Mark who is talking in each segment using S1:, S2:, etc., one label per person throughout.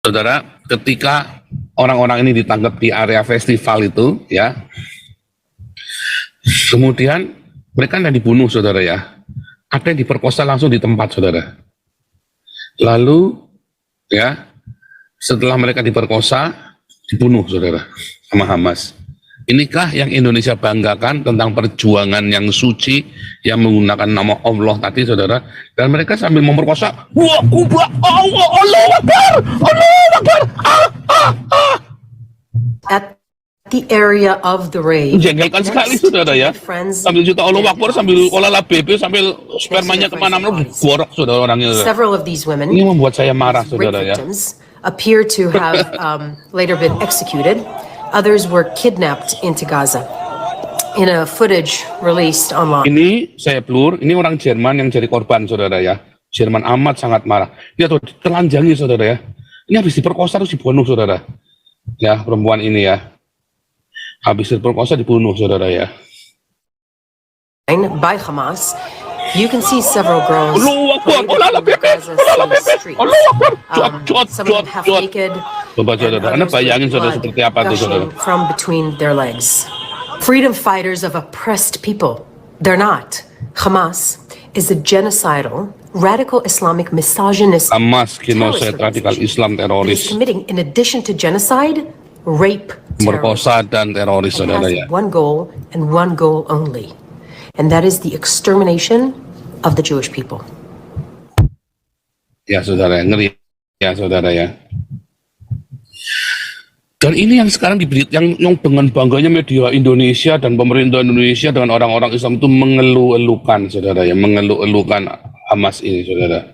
S1: Saudara, ketika orang-orang ini ditangkap di area festival itu, ya, kemudian mereka tidak dibunuh, saudara ya. Ada yang diperkosa langsung di tempat, saudara. Lalu, ya, setelah mereka diperkosa, dibunuh, saudara, sama Hamas. Inikah yang Indonesia banggakan tentang perjuangan yang suci, yang menggunakan nama Allah tadi, saudara. Dan mereka sambil memperkosa, wah, kubah, Allah, Allah Akbar, Allah Akbar,
S2: At the area of the raid.
S1: menjengkelkan sekali, saudara ya. Sambil juta Allah Akbar, sambil olahlah bebe, sambil spermanya kemana-mana, gorok, saudara, orangnya. Saudara.
S2: Several of these women,
S1: Ini membuat saya marah, saudara ya.
S2: appear to have later been executed. Others were kidnapped into Gaza. In a footage released online.
S1: Ini saya blur, ini orang Jerman yang jadi korban, saudara ya. Jerman amat sangat marah. Dia tuh telanjangi, saudara ya. Ini habis diperkosa terus dibunuh, saudara. Ya, perempuan ini ya. Habis diperkosa dibunuh, saudara ya.
S2: By Hamas, you can see several girls.
S1: Allahu Akbar, Allahu Akbar,
S2: Some of them half naked.
S1: Coba saudara, Anda bayangin saudara seperti apa tuh, saudara.
S2: From between their legs. Freedom fighters of oppressed people. They're not. Hamas is a genocidal, radical Islamic misogynist
S1: Hamas, genosid, radikal Islam,
S2: that is
S1: teroris,
S2: committing, in addition to genocide, rape,
S1: merkosa dan teroris,
S2: and
S1: saudara
S2: has
S1: ya.
S2: one goal and one goal only, and that is the extermination of the Jewish people.
S1: Ya saudara, ngeri ya saudara ya. Dan ini yang sekarang yang dengan bangganya media Indonesia dan pemerintah Indonesia dengan orang-orang Islam itu mengeluh-elukan, saudara ya, mengeluh-elukan Hamas ini, saudara.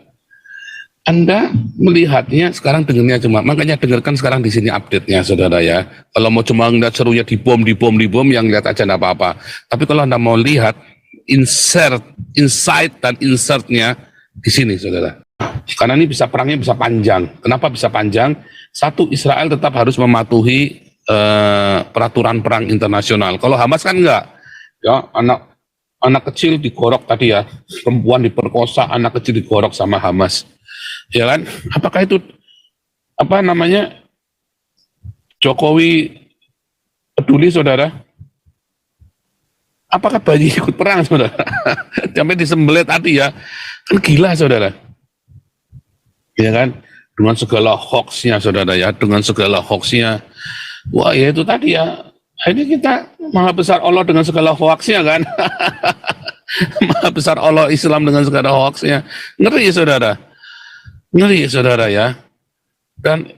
S1: Anda melihatnya sekarang dengarnya cuma, makanya dengarkan sekarang di sini update-nya, saudara ya. Kalau mau cuma ngeliat serunya dibom, yang lihat aja enggak apa-apa. Tapi kalau Anda mau lihat insight dan insert-nya di sini, saudara. Karena ini perangnya bisa panjang. Kenapa bisa panjang? Satu, Israel tetap harus mematuhi peraturan perang internasional. Kalau Hamas kan enggak. Ya, anak kecil digorok tadi ya, perempuan diperkosa, anak kecil digorok sama Hamas. Ya kan? Apakah itu apa namanya? Jokowi peduli, saudara? Apakah bayi ikut perang, saudara? Sampai disembelih tadi ya. Kan gila, saudara. Ya kan? Dengan segala hoax-nya, saudara ya, dengan segala hoax-nya. Wah, ya itu tadi ya. Ini kita Maha Besar Allah dengan segala hoax-nya kan. Maha Besar Allah Islam dengan segala hoax-nya. Ngeri, saudara. Ngeri, saudara ya. Dan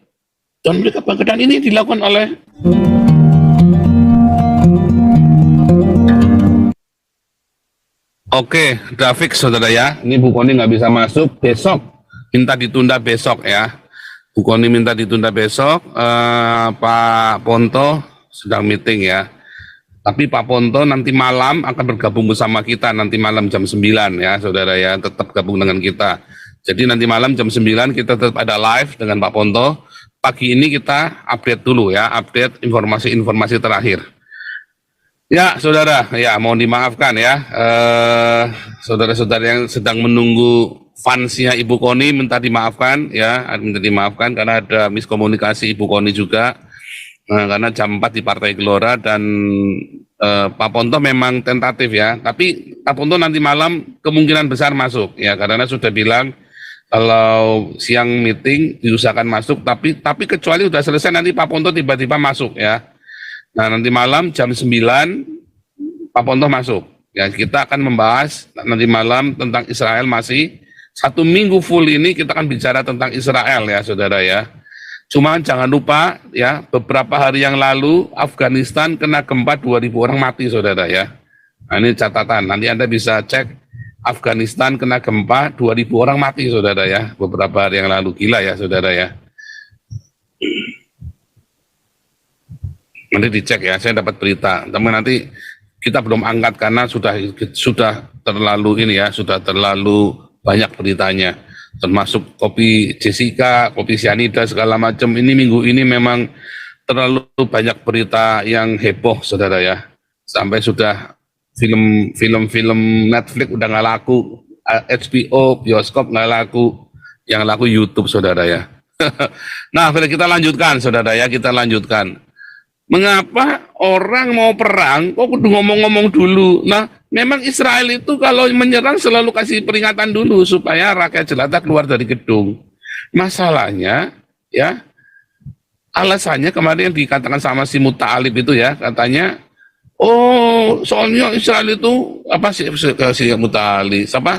S1: mereka bangkitan ini dilakukan oleh Oke, grafik, saudara ya. Ini Bu Koni nggak bisa masuk besok. Minta ditunda besok ya. Bu Koni minta ditunda besok. Pak Ponto sedang meeting ya. Tapi Pak Ponto nanti malam akan bergabung bersama kita nanti malam jam 9 ya, saudara ya. Tetap gabung dengan kita. Jadi nanti malam jam 9 kita tetap ada live dengan Pak Ponto. Pagi ini kita update dulu ya, update informasi-informasi terakhir. Ya, saudara, ya mohon dimaafkan ya. Saudara-saudara yang sedang menunggu fansnya Ibu Koni minta dimaafkan ya, minta dimaafkan karena ada miskomunikasi Ibu Koni juga, karena jam 4 di Partai Gelora dan Pak Ponto memang tentatif ya, tapi Pak Ponto nanti malam kemungkinan besar masuk ya, karena sudah bilang kalau siang meeting diusahakan masuk, tapi kecuali sudah selesai nanti Pak Ponto tiba-tiba masuk ya. Nah nanti malam jam 9 Pak Ponto masuk ya, kita akan membahas nanti malam tentang Israel. Masih 1 minggu full ini kita akan bicara tentang Israel ya, saudara ya. Cuma jangan lupa ya, beberapa hari yang lalu Afghanistan kena gempa 2.000 orang mati, saudara ya. Nah ini catatan, nanti Anda bisa cek Afghanistan kena gempa 2.000 orang mati, saudara ya, beberapa hari yang lalu. Gila ya, saudara ya. Nanti dicek ya, saya dapat berita. Tapi nanti kita belum angkat karena sudah terlalu ini ya, sudah terlalu banyak beritanya, termasuk kopi Jessica, kopi cyanida segala macam. Ini minggu ini memang terlalu banyak berita yang heboh, saudara ya. Sampai sudah film Netflix udah nggak laku, HBO, bioskop nggak laku, yang laku YouTube, saudara ya. Nah, kita lanjutkan, saudara ya, kita lanjutkan. Mengapa orang mau perang, kok kudu ngomong-ngomong dulu? Nah, memang Israel itu kalau menyerang selalu kasih peringatan dulu supaya rakyat jelata keluar dari gedung. Masalahnya, ya, alasannya kemarin yang dikatakan sama si Muta'alib itu ya, katanya, oh, soalnya Israel itu apa sih si Muta'alib, siapa?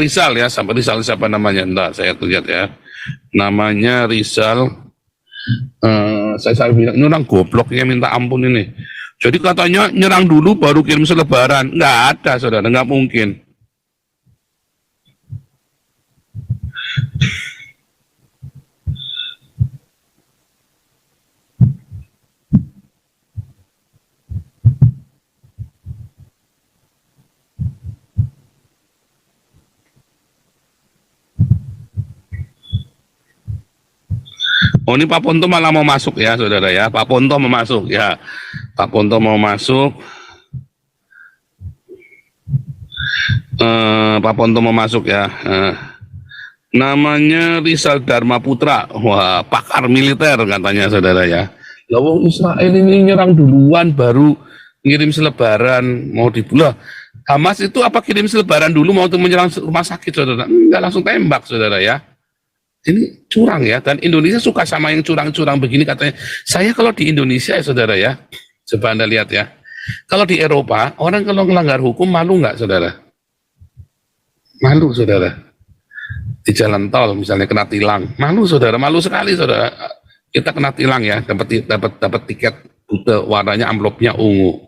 S1: Rizal ya, sampai Rizal siapa namanya? Enggak, saya lihat ya. Namanya Rizal. Saya bilang ini orang gobloknya minta ampun ini. Jadi katanya nyerang dulu baru kirim selebaran. Nggak ada, saudara, nggak mungkin. Oh, ini Pak Ponto malah mau masuk ya, saudara ya. Pak Ponto mau masuk ya. Pak Ponto mau masuk. Pak Ponto mau masuk ya. Namanya Rizal Dharma Putra. Wah, pakar militer katanya, saudara ya. Lalu Israel ini nyerang duluan baru ngirim selebaran mau dibunuh. Hamas itu apa kirim selebaran dulu mau untuk menyerang rumah sakit, saudara? Enggak, langsung tembak, saudara ya. Ini curang ya, dan Indonesia suka sama yang curang-curang begini katanya. Saya kalau di Indonesia ya, saudara ya, coba Anda lihat ya. Kalau di Eropa, orang kalau melanggar hukum malu nggak, saudara? Malu, saudara. Di jalan tol misalnya kena tilang, malu, saudara, malu sekali, saudara. Kita kena tilang ya, dapat tiket buta warnanya amplopnya ungu.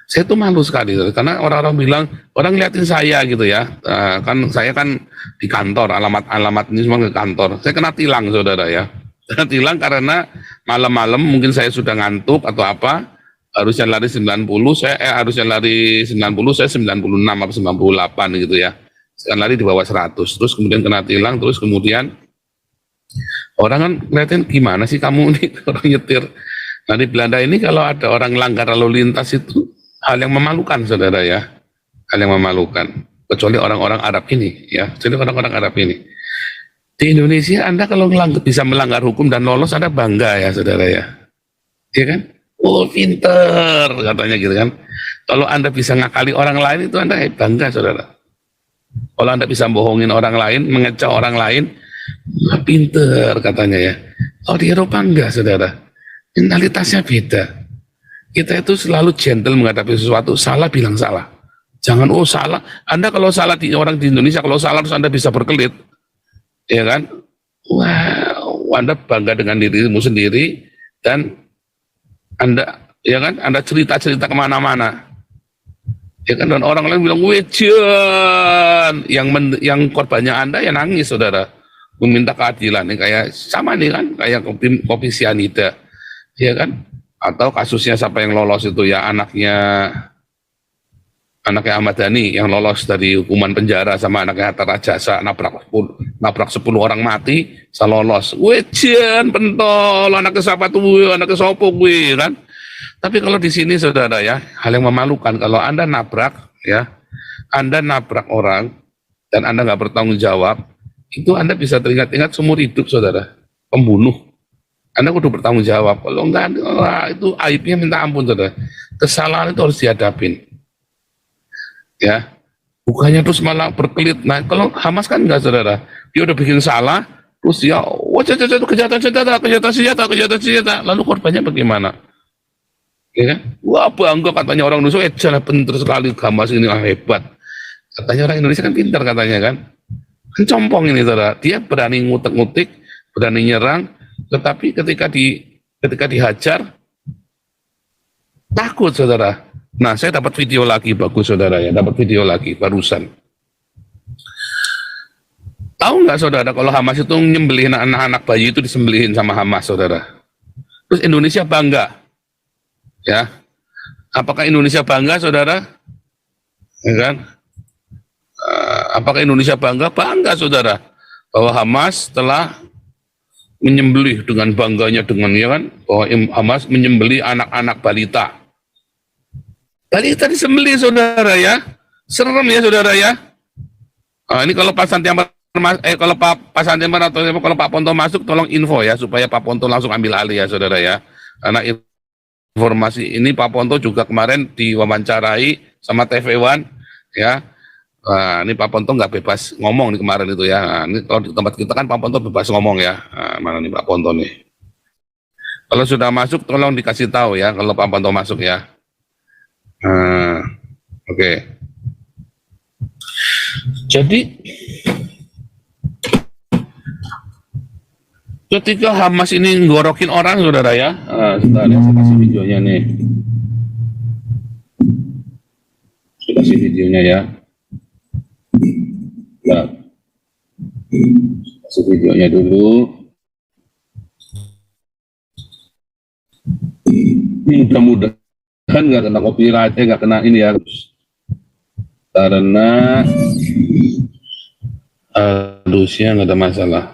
S1: Saya tuh malu sekali, karena orang-orang bilang, orang ngeliatin saya gitu ya, kan saya kan di kantor, alamat ini semua ke kantor, saya kena tilang, saudara ya, kena tilang karena malam-malam mungkin saya sudah ngantuk atau apa, harusnya lari 90, harusnya lari 90, saya 96 atau 98 gitu ya, saya lari di bawah 100, terus kemudian kena tilang, terus kemudian orang kan ngeliatin gimana sih kamu nih orang nyetir. Nah di Belanda ini kalau ada orang langgar lalu lintas itu hal yang memalukan, saudara ya, hal yang memalukan, kecuali orang-orang Arab ini ya, jadi orang-orang Arab ini. Di Indonesia Anda kalau bisa melanggar hukum dan lolos Anda bangga ya, saudara ya, ya kan? Oh pinter katanya gitu kan. Kalau Anda bisa ngakali orang lain itu Anda bangga, saudara. Kalau Anda bisa bohongin orang lain, mengecoh orang lain, pinter katanya ya. Oh di Eropa enggak, saudara, mentalitasnya beda. Kita itu selalu gentle menghadapi sesuatu, salah bilang salah. Jangan oh salah. Anda kalau salah di orang di Indonesia, kalau salah terus Anda bisa berkelit, ya kan? Wow, Anda bangga dengan dirimu sendiri dan Anda, ya kan? Anda cerita-cerita kemana-mana, ya kan? Dan orang lain bilang, wejan, yang korbannya Anda yang nangis, saudara, meminta keadilan. Nih kayak sama nih kan, kayak kopi sianida, ya kan? Atau kasusnya siapa yang lolos itu ya, anaknya Ahmad Dhani yang lolos dari hukuman penjara sama anaknya Hatta Rajasa, nabrak 10 orang mati, saya lolos. Wejen pentol, anaknya siapa tuh, anaknya sopo gue kan. Tapi kalau di sini, saudara ya, hal yang memalukan kalau Anda nabrak ya, Anda nabrak orang dan Anda nggak bertanggung jawab, itu Anda bisa teringat-ingat seumur hidup, saudara. Pembunuh. Anda kudu bertanggung jawab. Kalau enggak, itu aibnya minta ampun, saudara. Kesalahan itu harus dihadapin. Ya, bukannya terus malah berkelit. Nah, kalau Hamas kan enggak, saudara. Dia udah bikin salah, terus dia, wah, kejahatan senjata. Lalu korbannya bagaimana? Ya kan? Wah, bangga katanya orang Indonesia, jalan pintar sekali Hamas ini, hebat. Katanya orang Indonesia kan pintar katanya kan. Kan compong ini, saudara. Dia berani ngutek-ngutik, berani nyerang, tetapi ketika dihajar takut, saudara. Nah, saya dapat video lagi bagus, saudara ya, dapat video lagi barusan. Tahu nggak, saudara, kalau Hamas itu nyembelihin anak-anak bayi itu disembelihin sama Hamas, saudara. Terus Indonesia bangga, ya? Apakah Indonesia bangga, saudara? Ya kan? Apakah Indonesia bangga? Bangga, saudara, bahwa Hamas telah menyembelih dengan bangganya, dengan ya kan, bahwa Hamas menyembelih anak-anak balita. Balita disembelih, saudara ya, serem ya, saudara ya. Ini kalau pas nanti kalau Pak Sandiman atau kalau Pak Ponto masuk, tolong info ya supaya Pak Ponto langsung ambil alih ya saudara ya. Karena informasi ini Pak Ponto juga kemarin diwawancarai sama TV One ya. Nah, ini Pak Ponto nggak bebas ngomong nih kemarin itu ya. Nah, ini kalau di tempat kita kan Pak Ponto bebas ngomong ya. Nah, mana nih Pak Ponto nih? Kalau sudah masuk tolong dikasih tahu ya kalau Pak Ponto masuk ya. Nah, oke. Jadi ketika Hamas ini ngorokin orang saudara ya, sebentar ya, saya kasih videonya nih. Saya kasih videonya ya. Nah, kasih videonya dulu. Mudah-mudahan nggak kena copyright, nggak kena ini ya. Karena harusnya nggak ada masalah.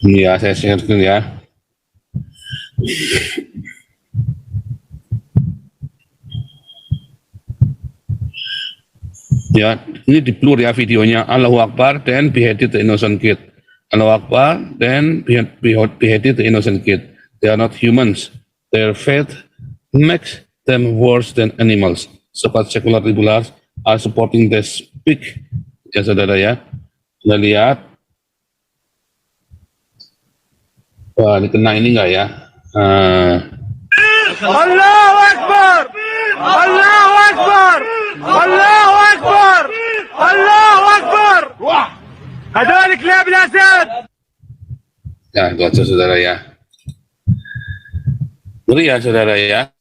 S1: Iya, saya share dulu ya. Ya, ini di blur ya videonya. Allahu Akbar, then beheaded the innocent kid. Allahu Akbar, then beheaded the innocent kid. They are not humans. Their faith makes them worse than animals. Sebab secular liberals are supporting the speak. Ya saudara ya. Kita lihat. Wah, ini kena ini enggak ya?
S3: Allahu Akbar! Allahu Akbar! Allahu Akbar! Allahu Akbar! هذول كلاب الأسد!
S1: Ya, itu aja saudara ya. Ngeri ya saudara ya.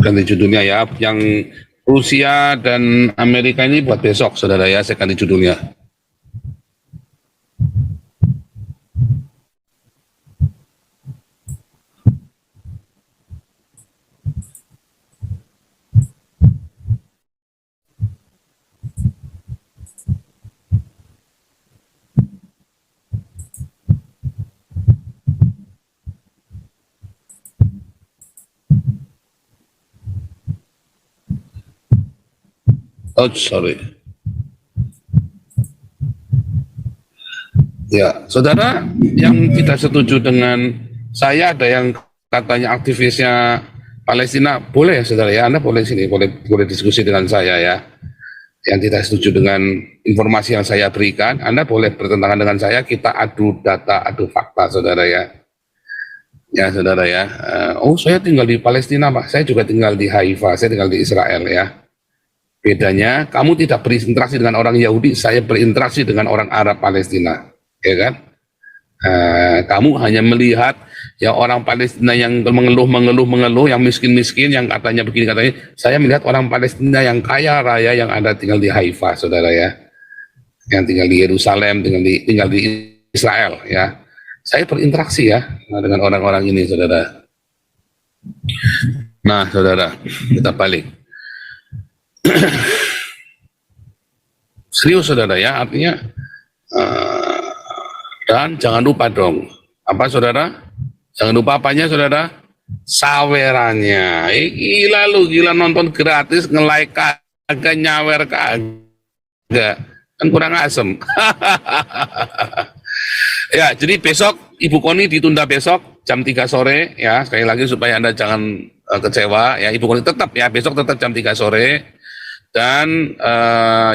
S1: Ganti judulnya ya, yang Rusia dan Amerika ini buat besok saudara ya, saya ganti judulnya. Oh, sorry. Ya, saudara yang tidak setuju dengan saya, ada yang katanya aktivisnya Palestina, boleh ya saudara ya, Anda boleh sini, boleh diskusi dengan saya ya. Yang tidak setuju dengan informasi yang saya berikan, Anda boleh bertentangan dengan saya, kita adu data, adu fakta saudara ya. Ya saudara ya, oh saya tinggal di Palestina Pak, saya juga tinggal di Haifa, saya tinggal di Israel ya. Bedanya, kamu tidak berinteraksi dengan orang Yahudi, saya berinteraksi dengan orang Arab Palestina, ya kan? Kamu hanya melihat ya orang Palestina yang mengeluh, yang miskin-miskin, yang katanya begini katanya. Saya melihat orang Palestina yang kaya raya yang ada tinggal di Haifa, saudara ya, yang tinggal di Yerusalem, tinggal di Israel, ya. Saya berinteraksi ya dengan orang-orang ini, saudara. Nah, saudara, kita balik. Serius saudara ya, artinya dan jangan lupa dong, apa saudara, jangan lupa apanya saudara, sawerannya. Gila nonton gratis, nge-like kagak, nyawer kagak, kan kurang asem. Ya, jadi besok Ibu Koni ditunda besok jam 3 sore ya, sekali lagi supaya Anda jangan kecewa ya. Ibu Koni tetap ya, besok tetap jam 3 sore. Dan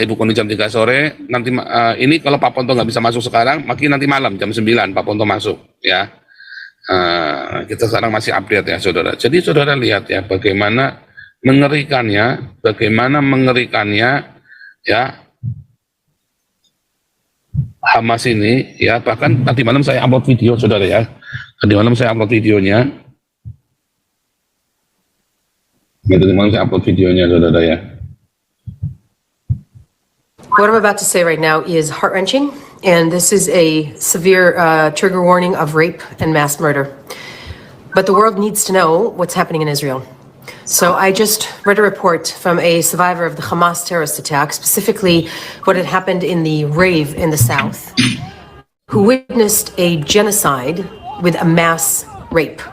S1: Ibu Koni jam 3 sore, nanti ini kalau Pak Ponto nggak bisa masuk sekarang, makin nanti malam jam 9 Pak Ponto masuk ya. Kita sekarang masih update ya saudara. Jadi saudara lihat ya bagaimana mengerikannya ya Hamas ini ya. Bahkan tadi malam saya upload video saudara ya. Tadi malam saya upload videonya. Tadi malam saya upload videonya saudara ya.
S2: What I'm about to say right now is heart-wrenching, and this is a severe trigger warning of rape and mass murder. But the world needs to know what's happening in Israel. So I just read a report from a survivor of the Hamas terrorist attack, specifically what had happened in the rave in the south, who witnessed a genocide with a mass rape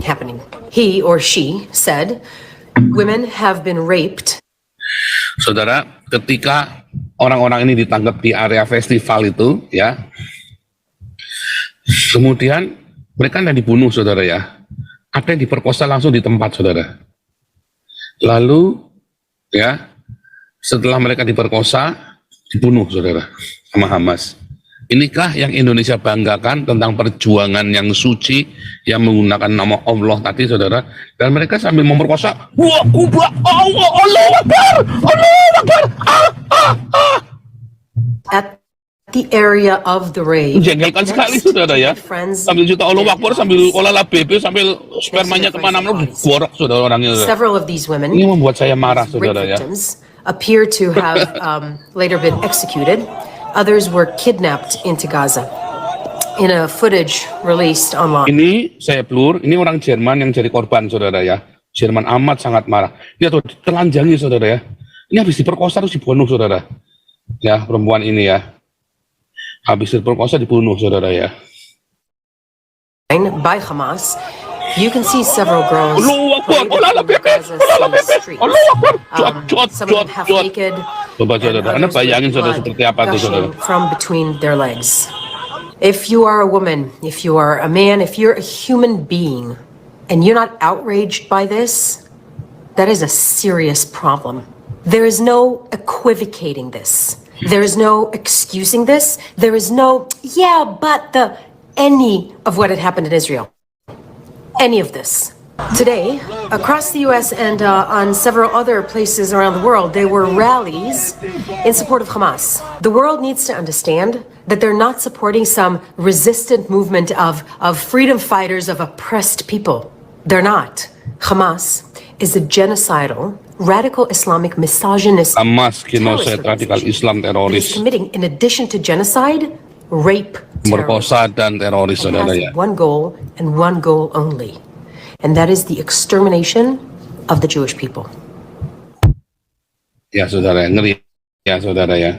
S2: happening. He or she said, women have been raped.
S1: Saudara, ketika orang-orang ini ditangkap di area festival itu, ya, kemudian mereka yang dibunuh, saudara ya, ada yang diperkosa langsung di tempat, saudara. Lalu, ya, setelah mereka diperkosa, dibunuh, saudara, sama Hamas. Inikah yang Indonesia banggakan tentang perjuangan yang suci yang menggunakan nama Allah tadi, saudara. Dan mereka sambil memperkosa, wah, kubah, Allah, Allah Akbar, Allah Akbar,
S2: At the area of the rave.
S1: Menjengkelkan sekali, saudara ya. Sambil juta Allah Akbar, sambil olahlah bebe, sambil spermanya kemana-mana, digorok, saudara orangnya. Saudara.
S2: Several of these women,
S1: Ini membuat saya marah, saudara ya.
S2: Appear to have later been executed. Others were kidnapped into Gaza. In a footage released online.
S1: Ini saya blur, ini orang Jerman yang jadi korban, saudara ya. Jerman amat sangat marah. Dia tuh telanjangi, saudara ya. Ini habis diperkosa terus dibunuh, saudara. Ya, perempuan ini ya. Habis diperkosa dibunuh, saudara ya.
S2: By Hamas, you can see several girls
S1: Allahu Akbar,
S2: playing in the Gaza City streets. Some of them half naked.
S1: Coba saudara, Anda bayangin saudara seperti apa tuh saudara.
S2: From between their legs. If you are a woman, if you are a man, if you're a human being, and you're not outraged by this, that is a serious problem. There is no equivocating this. There is no excusing this. There is no, yeah, but any of what had happened in Israel. Any of this. Today, across the U.S. and on several other places around the world, there were rallies in support of Hamas. The world needs to understand that they're not supporting some resistant movement of freedom fighters of oppressed people. They're not. Hamas is a genocidal, radical Islamic misogynist
S1: Hamas genosid radikal Islam teroris.
S2: Committing, in addition to genocide, rape,
S1: merkosa dan teroris, saudara ya.
S2: One goal and one goal only. And that is the extermination of the Jewish people.
S1: Ya saudara, ngeri ya saudara ya.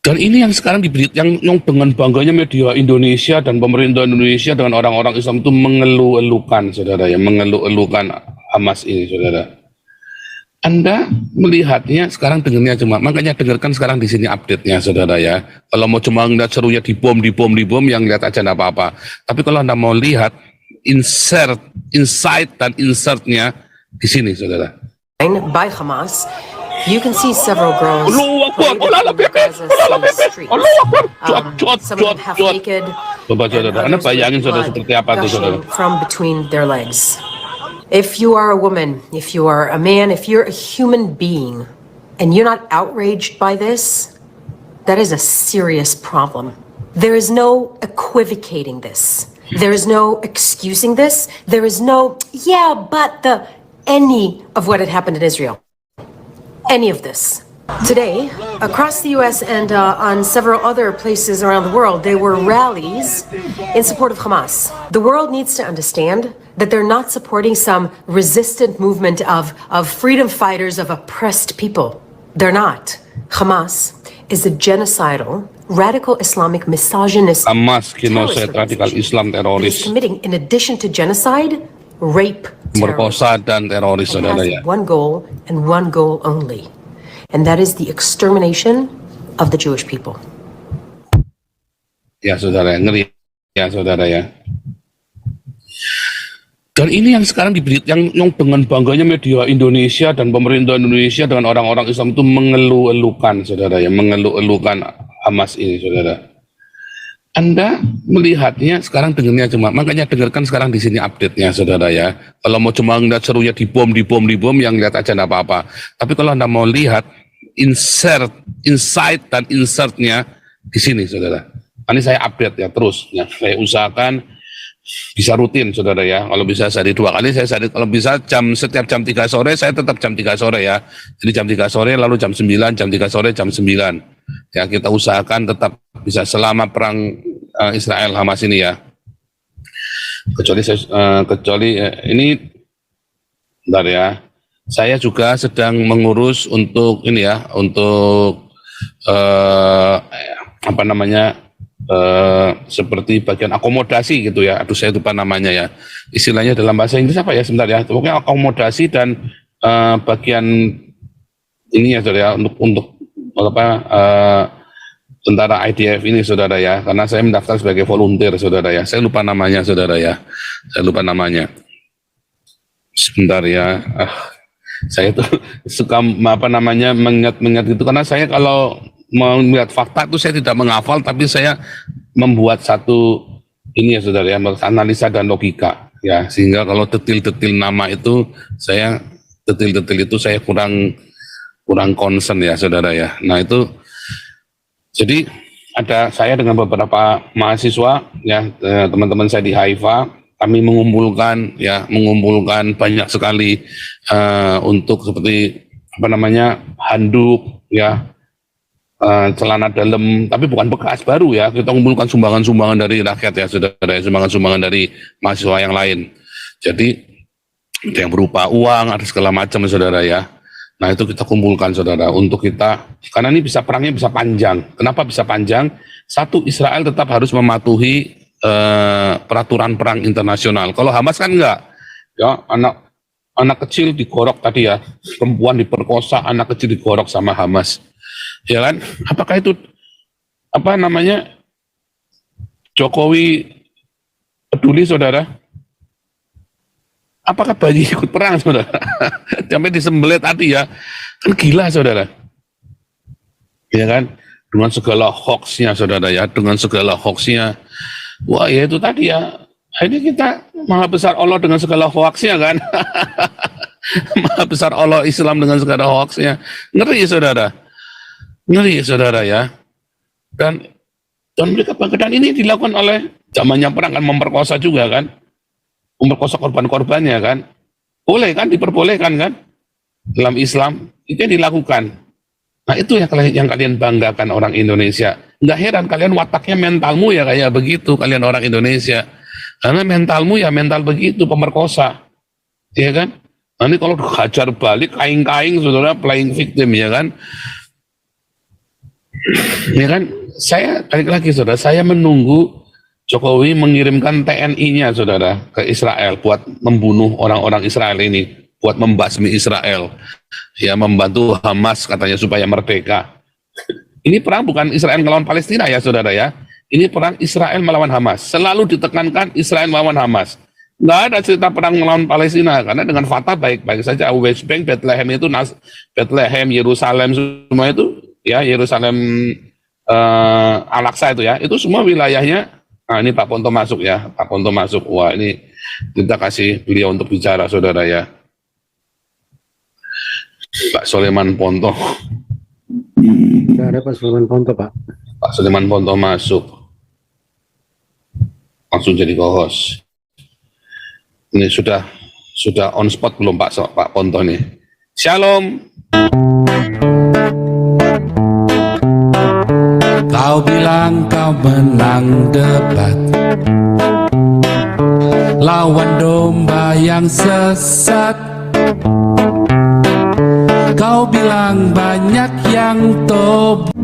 S1: Dan ini yang sekarang yang dengan bangganya media Indonesia dan pemerintah Indonesia dengan orang-orang Islam itu mengeluh-elukan, saudara ya, mengeluh-elukan Hamas ini, saudara. Anda melihatnya sekarang dengarnya cuma, makanya dengarkan sekarang di sini update-nya, saudara ya. Kalau mau cuma ngeliat serunya dibom, yang lihat aja enggak apa-apa. Tapi kalau Anda mau lihat insight dan insertnya di sini, saudara.
S2: By Hamas, you can see several girls
S1: Allahu Akbar,
S2: playing in the Gaza streets. Some of them half naked.
S1: Coba saudara, Anda bayangin saudara seperti apa tuh saudara.
S2: From between their legs. If you are a woman, if you are a man, if you're a human being, and you're not outraged by this, that is a serious problem. There is no equivocating this. There is no excusing this. There is no, yeah, but any of what had happened in Israel. Any of this. Today, across the U.S. and on several other places around the world, there were rallies in support of Hamas. The world needs to understand that they're not supporting some resistant movement of freedom fighters of oppressed people. They're not. Hamas is a genocidal, radical Islamic misogynist.
S1: Hamas genosid radikal Islam teroris.
S2: Committing, in addition to genocide, rape,
S1: merkosa dan teroris, saudara ya.
S2: One goal and one goal only. And that is the extermination of the Jewish people.
S1: Ya saudara, ngeri ya saudara ya. Dan ini yang sekarang yang dengan bangganya media Indonesia dan pemerintah Indonesia dengan orang-orang Islam itu mengeluh-elukan, saudara ya, mengeluh-elukan Hamas ini, saudara. Anda melihatnya sekarang dengarnya cuma, makanya dengarkan sekarang di sini update-nya, saudara ya. Kalau mau cuma ngeliat serunya dibom, yang lihat aja enggak apa-apa. Tapi kalau Anda mau lihat insight dan insert-nya di sini, saudara. Ini saya update ya terus, ya. Saya usahakan bisa rutin, saudara ya. Kalau bisa sehari 2 kali, saya sehari, kalau bisa setiap jam 3 sore, saya tetap jam 3 sore ya. Jadi jam 3 sore, lalu jam 9, jam 3 sore, jam 9. Ya, kita usahakan tetap bisa selama perang Israel Hamas ini ya. Kecuali ini, bentar ya. Saya juga sedang mengurus untuk ini ya, untuk apa namanya, seperti bagian akomodasi gitu ya. Aduh, saya lupa namanya ya. Istilahnya dalam bahasa Inggris apa ya, sebentar ya. Pokoknya akomodasi dan bagian ini ya, saudara ya, untuk apa, tentara IDF ini, saudara ya, karena saya mendaftar sebagai volunteer, saudara ya. Saya lupa namanya, saudara ya. Saya lupa namanya. Sebentar ya. Saya tuh suka apa namanya mengingat gitu, karena saya kalau melihat fakta itu saya tidak menghafal, tapi saya membuat satu ini ya, saudara ya, analisa dan logika ya, sehingga kalau detil-detil nama itu saya kurang concern ya, saudara ya. Nah itu, jadi ada saya dengan beberapa mahasiswa ya, teman-teman saya di Haifa, kami mengumpulkan banyak sekali untuk seperti apa namanya, handuk ya, celana dalam, tapi bukan bekas, baru ya. Kita mengumpulkan sumbangan-sumbangan dari rakyat ya, saudara, sumbangan-sumbangan dari mahasiswa yang lain. Jadi ada yang berupa uang, ada segala macam, saudara ya. Nah itu kita kumpulkan, saudara, untuk kita, karena ini perangnya bisa panjang. Kenapa bisa panjang? Satu, Israel tetap harus mematuhi peraturan perang internasional. Kalau Hamas kan enggak, ya, anak kecil digorok tadi ya, perempuan diperkosa, anak kecil digorok sama Hamas, ya kan? Apakah itu apa namanya, Jokowi peduli, saudara? Apakah bayi ikut perang, saudara? Sampai disembelih tadi ya, kan gila, saudara. Ya kan? Dengan segala hoaxnya, saudara ya, dengan segala hoaxnya. Wah ya itu tadi ya, ini kita maha besar Allah dengan segala hoaxnya kan. Maha besar Allah Islam dengan segala hoaxnya. Ngeri, saudara. Ngeri, saudara ya. Dan mereka bangga, ini dilakukan oleh zamannya perang kan, memperkosa juga kan. Memperkosa korban-korbannya kan. Boleh kan, diperbolehkan kan. Dalam Islam, itu yang dilakukan. Nah itu yang kalian banggakan orang Indonesia. Nggak heran kalian wataknya, mentalmu ya kayak begitu, kalian orang Indonesia. Karena mentalmu ya mental begitu, pemerkosa. Ya kan? Nanti kalau hajar balik, kaing-kaing, saudara, playing victim, ya kan? Ya kan? Saya, balik lagi, saudara, saya menunggu Jokowi mengirimkan TNI-nya, saudara, ke Israel buat membunuh orang-orang Israel ini, buat membasmi Israel. Ya, membantu Hamas katanya supaya merdeka. Ini perang bukan Israel melawan Palestina ya, saudara ya. Ini perang Israel melawan Hamas. Selalu ditekankan Israel melawan Hamas. Nggak ada cerita perang melawan Palestina, karena dengan Fatah baik-baik saja. West Bank, Bethlehem itu, Bethlehem, Yerusalem, semua itu ya, Yerusalem, Al-Aqsa itu ya, itu semua wilayahnya. Nah ini Pak Ponto masuk ya, Pak Ponto masuk. Wah ini kita kasih beliau untuk bicara, saudara ya. Pak Soleman Ponto.
S4: Tidak ada Pak Soleman Ponto, Pak.
S1: Pak Soleman Ponto masuk. Langsung jadi co-host. Ini sudah on spot belum Pak Ponto nih? Shalom.
S5: Kau bilang kau menang debat lawan domba yang sesat. Kau bilang banyak yang tobat.